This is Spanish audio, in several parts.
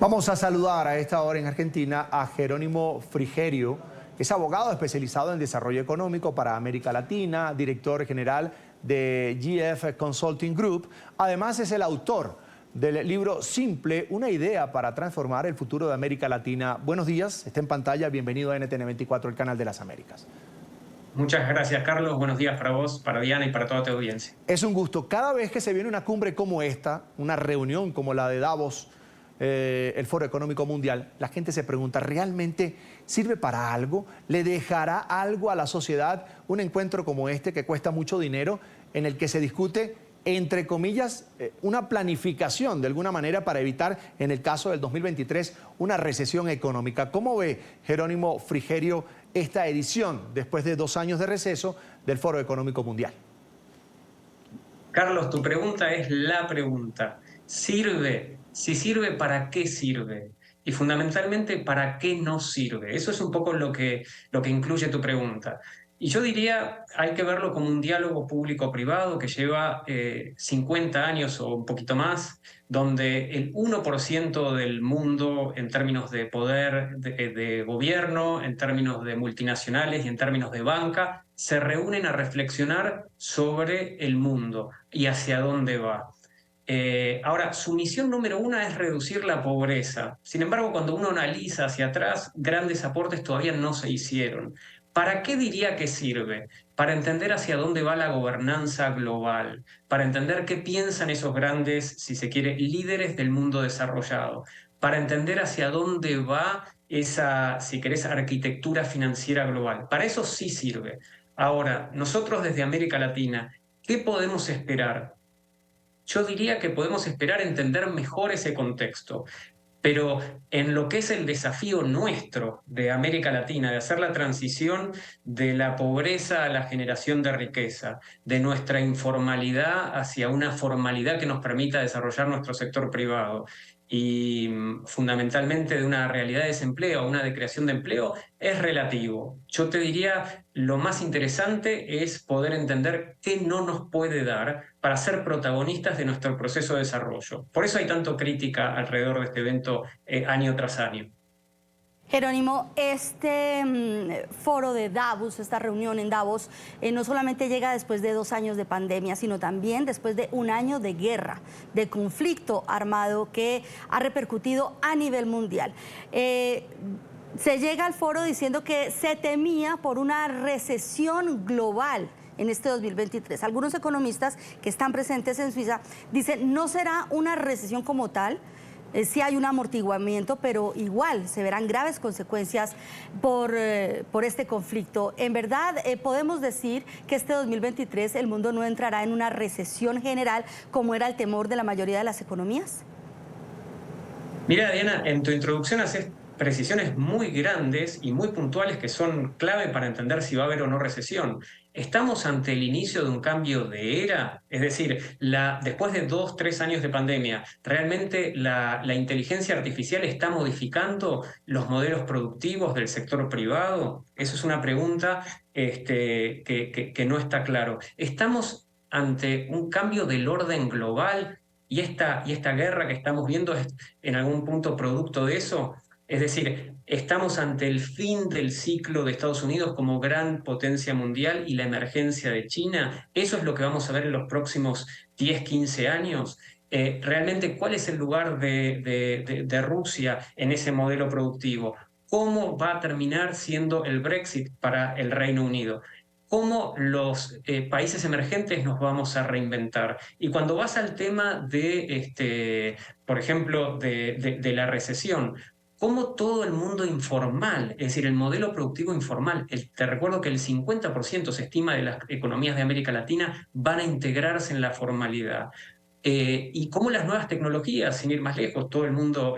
Vamos a saludar a esta hora en Argentina a Jerónimo Frigerio, que es abogado especializado en desarrollo económico para América Latina, director general de GF Consulting Group. Además es el autor del libro Simple, una idea para transformar el futuro de América Latina. Buenos días, está en pantalla, bienvenido a NTN 24, el canal de las Américas. Muchas gracias, Carlos. Buenos días para vos, para Diana y para toda tu audiencia. Es un gusto. Cada vez que se viene una cumbre como esta, una reunión como la de Davos, el Foro Económico Mundial, la gente se pregunta, ¿realmente sirve para algo? ¿Le dejará algo a la sociedad un encuentro como este que cuesta mucho dinero, en el que se discute, entre comillas, una planificación de alguna manera para evitar, en el caso del 2023, una recesión económica? ¿Cómo ve Jerónimo Frigerio esta edición, después de 2 años de receso, del Foro Económico Mundial? Carlos, tu pregunta es la pregunta. ¿Sirve? Si sirve, ¿para qué sirve? Y fundamentalmente, ¿para qué no sirve? Eso es un poco lo que incluye tu pregunta. Y yo diría, hay que verlo como un diálogo público-privado que lleva 50 años o un poquito más, donde el 1% del mundo en términos de poder de gobierno, en términos de multinacionales y en términos de banca, se reúnen a reflexionar sobre el mundo y hacia dónde va. Ahora, su misión número 1 es reducir la pobreza. Sin embargo, cuando uno analiza hacia atrás, grandes aportes todavía no se hicieron. ¿Para qué diría que sirve? Para entender hacia dónde va la gobernanza global, para entender qué piensan esos grandes, si se quiere, líderes del mundo desarrollado, para entender hacia dónde va esa, si querés, arquitectura financiera global. Para eso sí sirve. Ahora, nosotros desde América Latina, ¿qué podemos esperar? Yo diría que podemos esperar entender mejor ese contexto. Pero en lo que es el desafío nuestro de América Latina, de hacer la transición de la pobreza a la generación de riqueza, de nuestra informalidad hacia una formalidad que nos permita desarrollar nuestro sector privado y fundamentalmente de una realidad de desempleo a una de creación de empleo, es relativo. Yo te diría, lo más interesante es poder entender qué no nos puede dar para ser protagonistas de nuestro proceso de desarrollo. Por eso hay tanto crítica alrededor de este evento año tras año. Jerónimo, este foro de Davos, esta reunión en Davos, no solamente llega después de 2 años de pandemia, sino también después de 1 año de guerra, de conflicto armado que ha repercutido a nivel mundial. Se llega al foro diciendo que se temía por una recesión global en este 2023. Algunos economistas que están presentes en Suiza dicen no será una recesión como tal, sí hay un amortiguamiento, pero igual se verán graves consecuencias por este conflicto. En verdad, podemos decir que este 2023 el mundo no entrará en una recesión general como era el temor de la mayoría de las economías. Mira, Diana, en tu introducción haces precisiones muy grandes y muy puntuales que son clave para entender si va a haber o no recesión. ¿Estamos ante el inicio de un cambio de era? Es decir, después de 2, 3 años de pandemia, ¿realmente la inteligencia artificial está modificando los modelos productivos del sector privado? Eso es una pregunta que no está claro. ¿Estamos ante un cambio del orden global? Y esta guerra que estamos viendo es en algún punto producto de eso. Es decir, estamos ante el fin del ciclo de Estados Unidos como gran potencia mundial y la emergencia de China. Eso es lo que vamos a ver en los próximos 10, 15 años. Realmente, ¿cuál es el lugar de Rusia en ese modelo productivo? ¿Cómo va a terminar siendo el Brexit para el Reino Unido? ¿Cómo los países emergentes nos vamos a reinventar? Y cuando vas al tema por ejemplo, de la recesión, cómo todo el mundo informal, es decir, el modelo productivo informal, te recuerdo que el 50% se estima de las economías de América Latina van a integrarse en la formalidad. Y cómo las nuevas tecnologías, sin ir más lejos, todo el mundo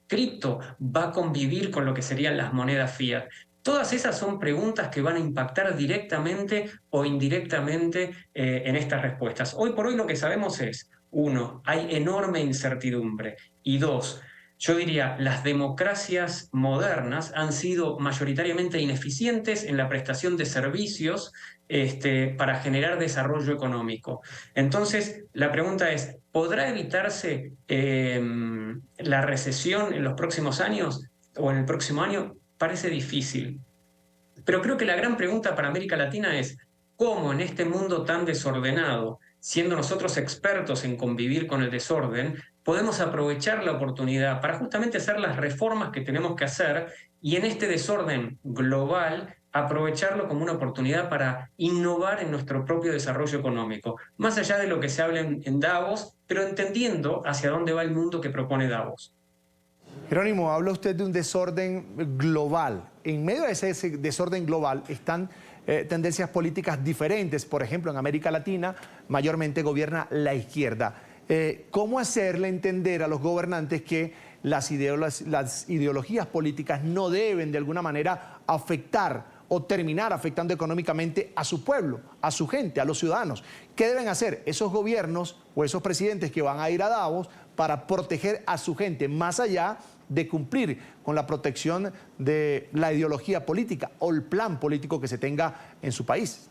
cripto va a convivir con lo que serían las monedas fiat. Todas esas son preguntas que van a impactar directamente o indirectamente en estas respuestas. Hoy por hoy lo que sabemos es, 1, hay enorme incertidumbre y 2, yo diría, las democracias modernas han sido mayoritariamente ineficientes en la prestación de servicios para generar desarrollo económico. Entonces, la pregunta es, ¿podrá evitarse la recesión en los próximos años o en el próximo año? Parece difícil. Pero creo que la gran pregunta para América Latina es, ¿cómo en este mundo tan desordenado, siendo nosotros expertos en convivir con el desorden, podemos aprovechar la oportunidad para justamente hacer las reformas que tenemos que hacer y en este desorden global aprovecharlo como una oportunidad para innovar en nuestro propio desarrollo económico, más allá de lo que se habla en Davos, pero entendiendo hacia dónde va el mundo que propone Davos? Jerónimo, habla usted de un desorden global. En medio de ese desorden global están tendencias políticas diferentes. Por ejemplo, en América Latina mayormente gobierna la izquierda. ¿Cómo hacerle entender a los gobernantes que las ideologías políticas no deben de alguna manera afectar o terminar afectando económicamente a su pueblo, a su gente, a los ciudadanos? ¿Qué deben hacer esos gobiernos o esos presidentes que van a ir a Davos para proteger a su gente, más allá de cumplir con la protección de la ideología política o el plan político que se tenga en su país?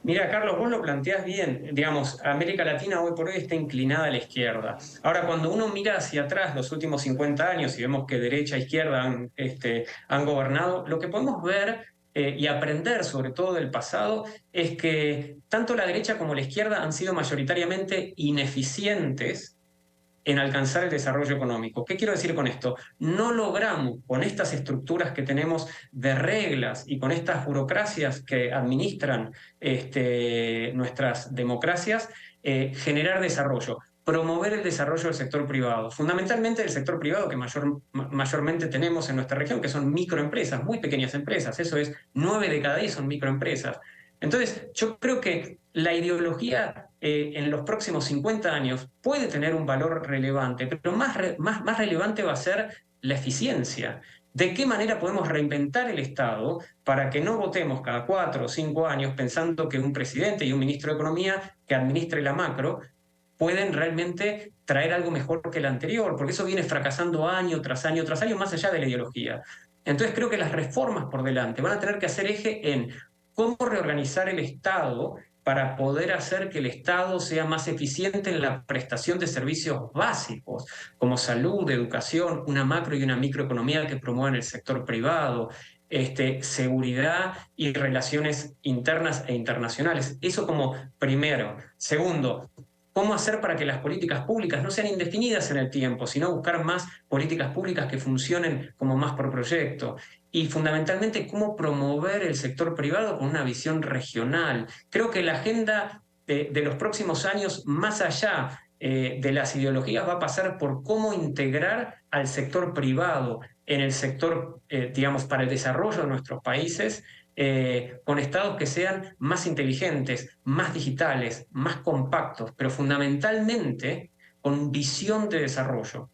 Mira, Carlos, vos lo planteás bien. Digamos, América Latina hoy por hoy está inclinada a la izquierda. Ahora, cuando uno mira hacia atrás los últimos 50 años y vemos que derecha e izquierda han gobernado, lo que podemos ver y aprender sobre todo del pasado es que tanto la derecha como la izquierda han sido mayoritariamente ineficientes en alcanzar el desarrollo económico. ¿Qué quiero decir con esto? No logramos, con estas estructuras que tenemos de reglas y con estas burocracias que administran nuestras democracias, generar desarrollo, promover el desarrollo del sector privado, fundamentalmente el sector privado que mayormente tenemos en nuestra región, que son microempresas, muy pequeñas empresas, eso es, 9 de cada 10 son microempresas. Entonces, yo creo que la ideología en los próximos 50 años puede tener un valor relevante, pero más relevante va a ser la eficiencia. ¿De qué manera podemos reinventar el Estado para que no votemos cada 4 o 5 años pensando que un presidente y un ministro de Economía que administre la macro pueden realmente traer algo mejor que el anterior? Porque eso viene fracasando año tras año tras año, más allá de la ideología. Entonces creo que las reformas por delante van a tener que hacer eje en cómo reorganizar el Estado para poder hacer que el Estado sea más eficiente en la prestación de servicios básicos, como salud, educación, una macro y una microeconomía que promuevan el sector privado, seguridad y relaciones internas e internacionales. Eso como primero. Segundo, ¿cómo hacer para que las políticas públicas no sean indefinidas en el tiempo, sino buscar más políticas públicas que funcionen como más por proyecto? Y fundamentalmente, ¿cómo promover el sector privado con una visión regional? Creo que la agenda de los próximos años, más allá de las ideologías, va a pasar por cómo integrar al sector privado en el sector, digamos, para el desarrollo de nuestros países, con estados que sean más inteligentes, más digitales, más compactos, pero fundamentalmente con visión de desarrollo.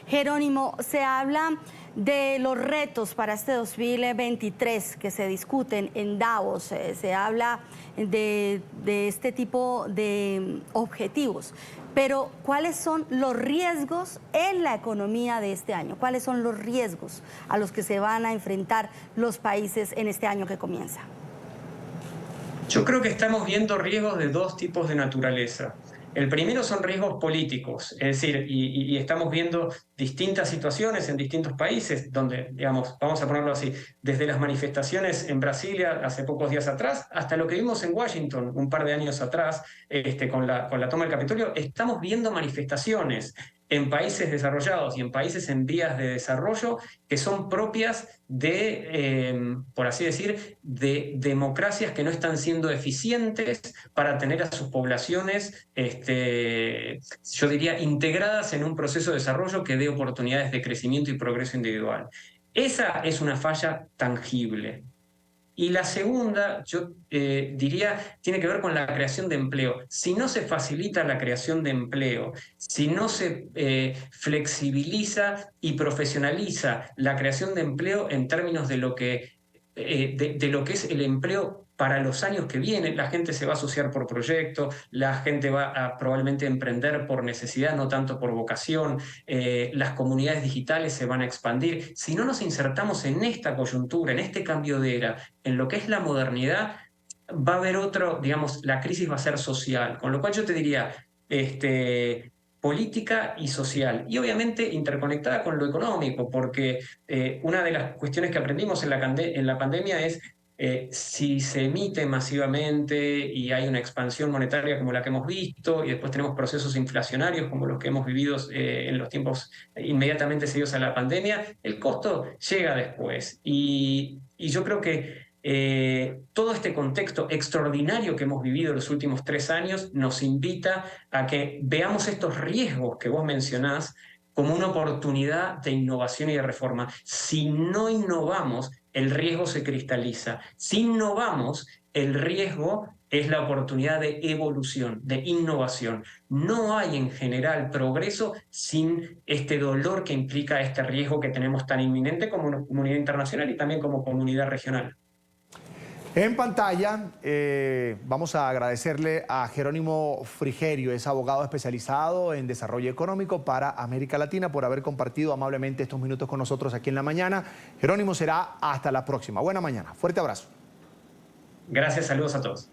Jerónimo, se habla de los retos para este 2023 que se discuten en Davos, se habla de este tipo de objetivos, pero ¿cuáles son los riesgos en la economía de este año? ¿Cuáles son los riesgos a los que se van a enfrentar los países en este año que comienza? Yo creo que estamos viendo riesgos de dos tipos de naturaleza. El primero son riesgos políticos, es decir, y estamos viendo distintas situaciones en distintos países, donde, digamos, vamos a ponerlo así, desde las manifestaciones en Brasilia hace pocos días atrás, hasta lo que vimos en Washington un par de años atrás, con la toma del Capitolio, estamos viendo manifestaciones en países desarrollados y en países en vías de desarrollo que son propias de, por así decir, de democracias que no están siendo eficientes para tener a sus poblaciones, yo diría, integradas en un proceso de desarrollo que dé oportunidades de crecimiento y progreso individual. Esa es una falla tangible. Y la segunda, yo diría, tiene que ver con la creación de empleo. Si no se facilita la creación de empleo, si no se flexibiliza y profesionaliza la creación de empleo en términos de lo que es el empleo para los años que vienen. La gente se va a asociar por proyecto, la gente va a probablemente emprender por necesidad, no tanto por vocación, las comunidades digitales se van a expandir. Si no nos insertamos en esta coyuntura, en este cambio de era, en lo que es la modernidad, va a haber otro, digamos, la crisis va a ser social, con lo cual yo te diría, política y social, y obviamente interconectada con lo económico, porque una de las cuestiones que aprendimos en la pandemia es si se emite masivamente y hay una expansión monetaria como la que hemos visto, y después tenemos procesos inflacionarios como los que hemos vivido en los tiempos inmediatamente seguidos a la pandemia, el costo llega después. Y yo creo que todo este contexto extraordinario que hemos vivido los últimos 3 años nos invita a que veamos estos riesgos que vos mencionás como una oportunidad de innovación y de reforma. Si no innovamos, el riesgo se cristaliza. Si innovamos, el riesgo es la oportunidad de evolución, de innovación. No hay en general progreso sin este dolor que implica este riesgo que tenemos tan inminente como una comunidad internacional y también como comunidad regional. En pantalla vamos a agradecerle a Jerónimo Frigerio, es abogado especializado en desarrollo económico para América Latina, por haber compartido amablemente estos minutos con nosotros aquí en La Mañana. Jerónimo, será hasta la próxima. Buena mañana. Fuerte abrazo. Gracias, saludos a todos.